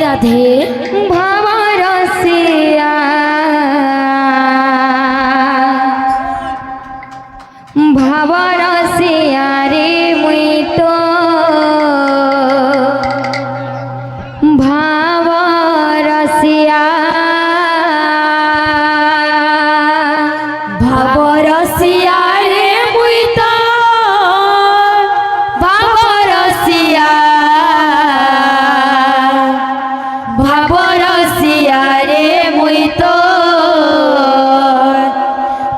রাধে ভাবরসিয়া ভাবরসিয়া রে মুই তো ভাবরসিয়া ভাবরসিয়া রে মুই তো ভাবরসিয়া ভাবরসিয়া রে মুই তো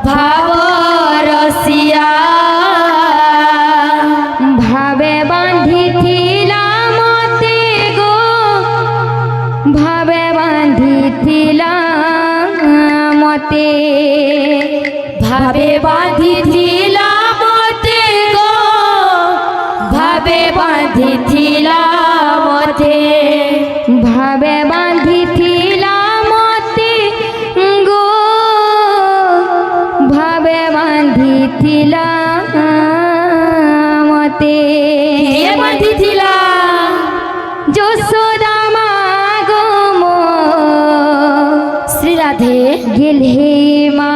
ভাবরসিয়া ভাবে বাঁধিছিলাম মতে গো ভাবে বাঁধিছিলাম মতে ভাবে বাঁধিছিলাম মতে গো ভাবে বাঁধিছিলাম মতে ভাবে বাঁধিছিলাম মতে গো ভাবে বাঁধিছিলাম মতে কে বাঁধিছিলাম যশোদা মা গো মো শ্রী রাধে গেলহে মা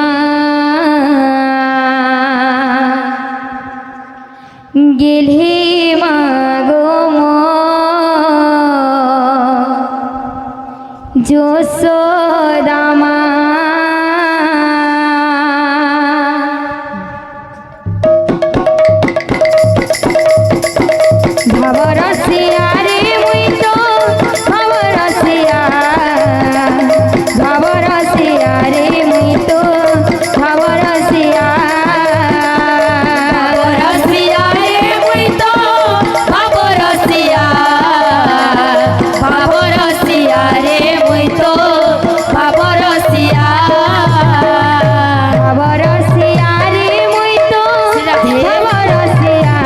গেলহে মা গো মো যশোদা মা ভাবরসিয়া রে মুই তো ভাবরসিয়া ভাবরসিয়া রে মুই তো ভাবরসিয়া ভাবরসিয়া রে মুই তো ভাবরসিয়া ভাবরসিয়া রে মুই তো ভাবরসিয়া ভাবরসিয়া রে মুই তো ভাবরসিয়া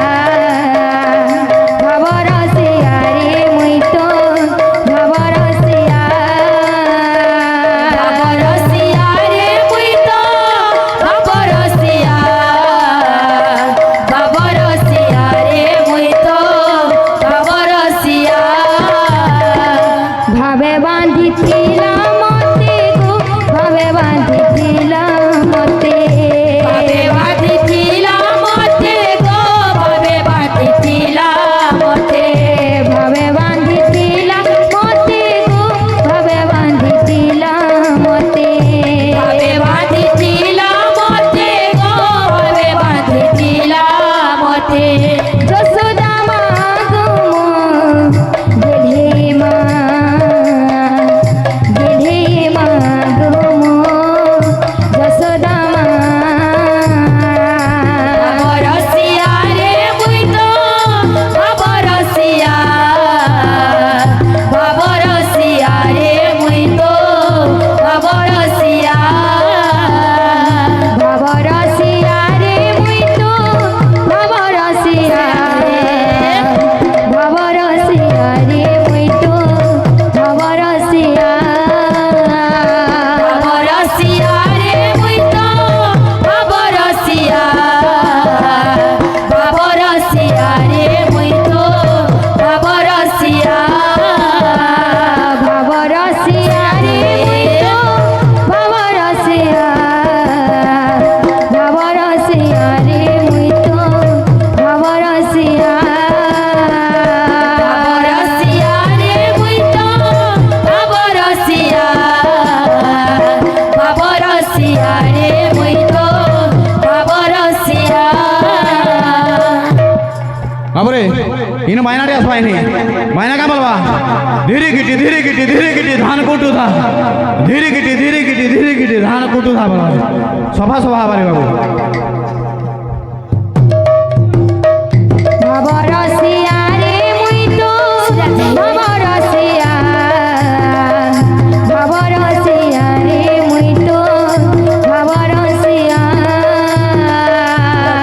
ভাবরসিয়া রে মুই তো ভাবরসিয়া ভাবরসিয়া রে মুই তো ভাবরসিয়া ভাবরসিয়া রে মুই তো ভাবরসিয়া ভাবে বাঁধিছিলাম মতে গো ভাবে বাঁধিছিলাম মতে ভাবে বাঁধিছিলাম মতে গো ভাবে বাঁধিছিলাম মতে ভাবে বাঁধিছিলাম মতে গো ভাবে বাঁধিছিলাম মতে ভাবে বাঁধিছিলাম মতে গো ভাবে বাঁধিছিলাম মতে যশোদা মা গো মো গেলহে মা গো মো যশোদা মা ভাবরসিয়া রে মুই তো ভাবরসিয়া ভাবরসিয়া রে মুই তো ভাবরসিয়া ভাবরসিয়া রে মুই তো ভাবরসিয়া ভাবরসিয়া রে মুই তো ভাবরসিয়া ভাবরসিয়া রে মুই তো ভাবরসিয়া ভাবরসিয়া রে মুই তো ভাবরসিয়া ভাবরসিয়া রে মুই তো ভাবরসিয়া ভাবরসিয়া রে মুই তো ভাবরসিয়া ভাবরসিয়া রে মুই তো ভাবরসিয়া ভাবরসিয়া রে মুই তো ভাবরসিয়া बाबरे इन मायना रे असवायनी मायना का बोलवा धीरे गिटी धान कुटू था धीरे गिटी धान कुटू था बोलवा सभा सभा बारे बाबू ভাবরসিয়া রে মুই তো ভাবরসিয়া ভাবরসিয়া রে মুই তো ভাবরসিয়া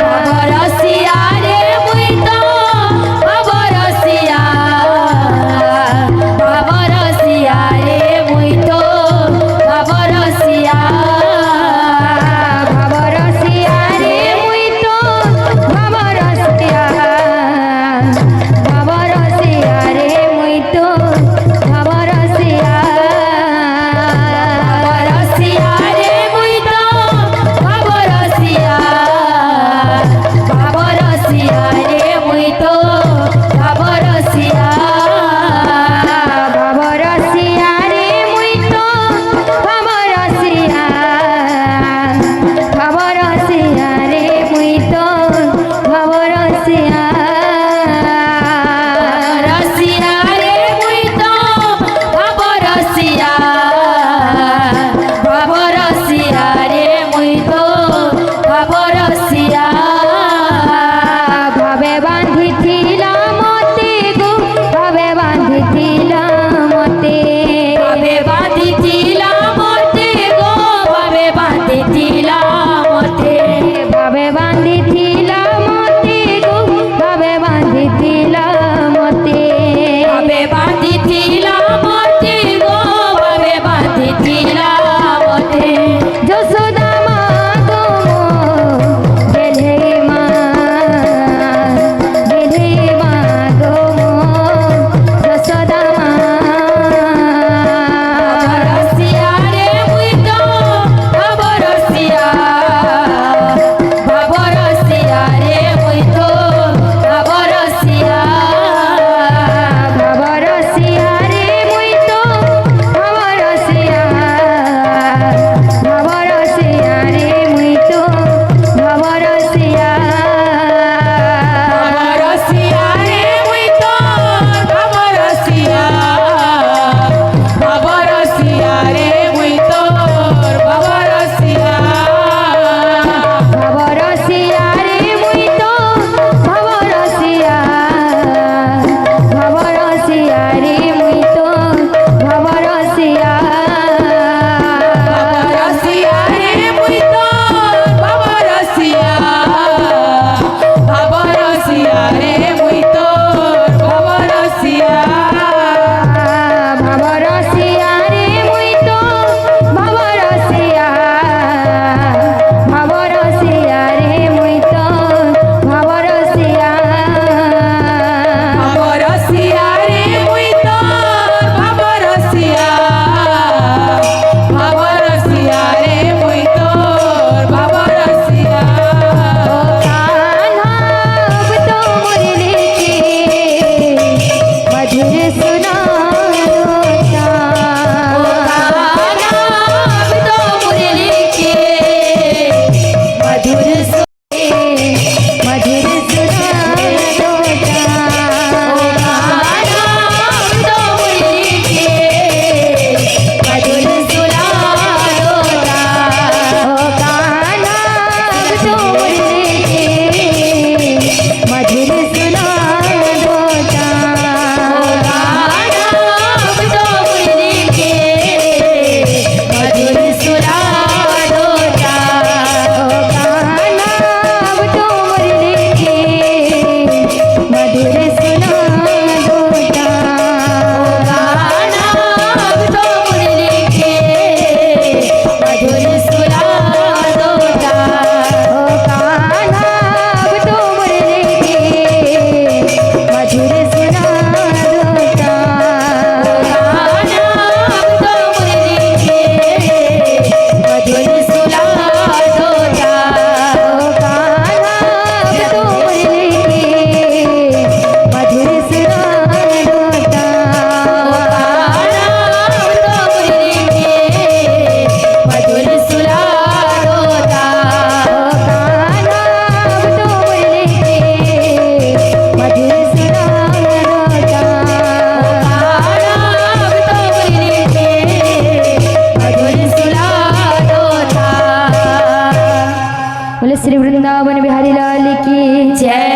ভাবরসিয়া রে মুই তো ভাবরসিয়া ভাবরসিয়া রে মুই তো ভাবরসিয়া ভাবরসিয়া বাঁধিଥିଲା মতে বাবে বাঁধিছিলা মতে গো বাবে বাঁধিছিলা মতে ভাবে বাঁধিଥିଲା মতে গো ভাবে বাঁধিଥିଲା মতে বাবে বাঁধিছিলা মতে গো বাবে বাঁধিছিলা মতে যশোদা মা গো গেলে মা গো যশোদা মা রসিয়া রে মুই তো ভাবরসিয়া ভাবরসিয়া রে মুই তো ভাবরসিয়া ভাবরসিয়া রে মুই তো ভাবরসিয়া ভাবরসিয়া রে মুই তো ভাবরসিয়া ভাবরসিয়া রে মুই তো ভাবরসিয়া ভাবরসিয়া রে মুই তো ভাবরসিয়া ভাবরসিয়া রে মুই তো ভাবরসিয়া ভাবরসিয়া রে মুই তো ভাবরসিয়া ভাবরসিয়া রে মুই তো ভাবরসিয়া ভাবরসিয়া রে মুই তো ভাবরসিয়া ভাবরসিয়া রে মুই তো ভাবরসিয়া ভাবরসিয়া রে মুই তো ভাবরসিয়া ভাবরসিয়া রে মুই তো ভাবরসিয়া ভাবরসিয়া রে মুই তো ভাবরসিয়া কাन्हा अब तो मुरली की मधुर सुना रोता अब तो मुरली के मधुर मधुर सुना रोता अब तो मुरली के मधुर सुना रोता ओ कान्हा अब तो मुरली की मधुर सुना रोता अब तो मुरली के मधुर सुना रोता ओ कान्हा अब तो मुरली की मधुर सुना रोता अब तो मुरली के मधुर सुना रोता ओ कान्हा अब तो मुरली की मधुर सुना रोता अब तो मुरली के मधुर सुना रोता ओ कान्हा अब तो मुरली की मधुर सुना रोता मधुर सुना रोता ओ कान्हा अब तो मुरली की मधुर सुना रोता अब तो मुरली के मधुर सुना रोता बोले श्री वृंदावन